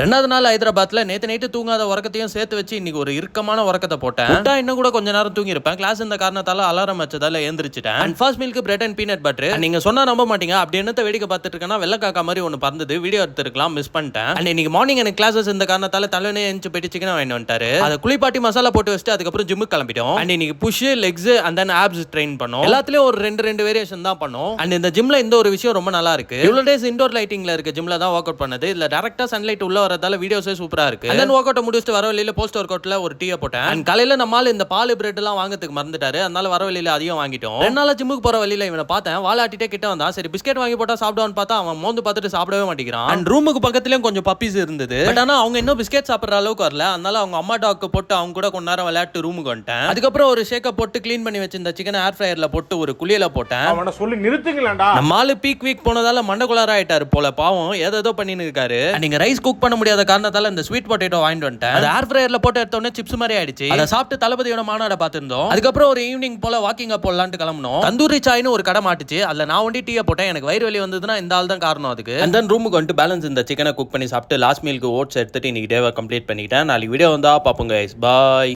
ரெண்டாவது நாள் ஹைதராபாத்ல நேத்து நைட்டு தூங்காத உறக்கத்தையும் சேர்த்து வச்சு இன்னைக்கு ஒரு இறுக்கமான உறக்கத்தை போட்டேன். இன்னும் கூட கொஞ்ச நேரம் தூங்கி இருப்பேன். கிளாஸ் இந்த காரணத்தால அலாரம் வச்சதால எழுந்திரிச்சிட்டேன். And first milk bread and peanut butter. நீங்க சொன்னா நம்ப மாட்டீங்க, அப்படி என்னத்த வேடிக்கை பார்த்துட்டு இருக்கேன்னா வெள்ளக்காக்கா மாதிரி ஒன்னு பறந்தது. வீடியோ எடுத்துருக்கலாம், மிஸ் பண்ணிட்டேன். அண்ட் இன்னைக்கு மார்னிங் எனக்கு கிளாஸஸ் இந்த காரணத்தால தலைவனே எஞ்சி போயிட்டு சிக்கன் வாங்கி வந்துட்டாரு. அதை குளிப்பாட்டி மசாலா போட்டு வச்சுட்டு அதுக்கப்புறம் ஜிம்முக்கு கிளம்பிட்டோம். அண்ட் இன்னைக்கு push, legs and then abs train பண்ணோம். எல்லாத்துலயும் ஒரு ரெண்டு வேரியேஷன் தான் பண்ணோம். அண்ட் இந்த ஜிம்ல இந்த ஒரு விஷயம் ரொம்ப நல்லா இருக்கு. இவ்வளவு டேஸ் இண்டோர் லைட்டிங்ல இருக்க ஜிம்ல தான் ஒர்க் அவுட் பண்ணது. இல்ல டைரக்டா சன்லைட் உள்ள வரதால வீடியோஸே சூப்பரா இருக்கு. and then work out முடிச்சிட்டு வர வழியில போஸ்ட் ஒர்க் அவுட்ல ஒரு டீ போட்டேன். and காலையில நம்மால இந்த பால் பிரெட் எல்லாம் வாங்குறதுக்கு மறந்துட்டாரு. அதனால வர வழியில அதையும் வாங்கிட்டோம். ரெண்டு நாளா ஜிம்முக்கு போற வழியில இவனை பார்த்தேன். வாலாட்டிட்டே கிட்ட வந்தா சரி பிஸ்கெட் வாங்கி போட்டா சாப்பிடுவான்னு பார்த்தா அவன் மோந்து பார்த்துட்டு சாப்பிடவே மாட்டேங்கிறான். அண்ட் ரூமுக்கு பக்கத்துலயும் கொஞ்சம் பப்பீஸ் இருந்தது. பட் ஆனா அவங்க இன்னும் பிஸ்கெட் சாப்பிடுற அளவுக்கு வரல. அதனால அவங்க அம்மா டாக்கு போட்டு அவங்க கூட கொஞ்ச நேரம் விளையாட்டு ரூமுக்கு வந்துட்டேன். அதுக்கப்புறம் ஒரு ஷேக்க போட்டு க்ளீன் பண்ணி வச்சிருந்த சிக்கன் ஏர் ஃப்ரையர்ல போட்டு ஒரு குளியல போட்டேன். அவனை சொல்லி நிறுத்துங்களேன்டா. நம்மால பீக் வீக் போனதால மண்டகுலாரா ஆயிட்டாரு போல. பாவம் ஏதோ பண்ணின்னு இருக்காரு. நீங்க ரைஸ் குக் பண்ண முடியாத காரணத்தால இந்த ஸ்வீட் பொட்டேட்டோ வாங்கிட்டு வந்துட்டேன். அது ஏர் ஃப்ரையர்ல போட்டு எடுத்தோடனே சிப்ஸ் மாதிரி ஆயிடுச்சு. அதை சாப்பிட்டு தளபதியோட மாநாட பார்த்திருந்தோம். அதுக்கப்புறம் ஒரு ஈவினிங் போல வாக்கிங் அப் போடலான்னு கிளம்பணும். தந்தூரி சாய்னு ஒரு கடை மாட்டுச்சு. அதுல நான் ஒண்டி டீயை போட்டேன். எனக்கு வயிறு வலி வந்ததுன்னா இந்த ஆள் தான் காரணம் அதுக்கு. அண்ட் தென் ரூமுக்கு வந்துட்டு பேலன்ஸ் இந்த சிக்கனை குக் பண்ணி சாப்பிட்டு லாஸ்ட் மீலுக்கு ஓட்ஸ் எடுத்துட்டு இன்னைக்கு டேவை கம்ப்ளீட் பண்ணிட்டேன். நாளைக்கு வீடியோ வந்தா பாப்போங்க. பாய்.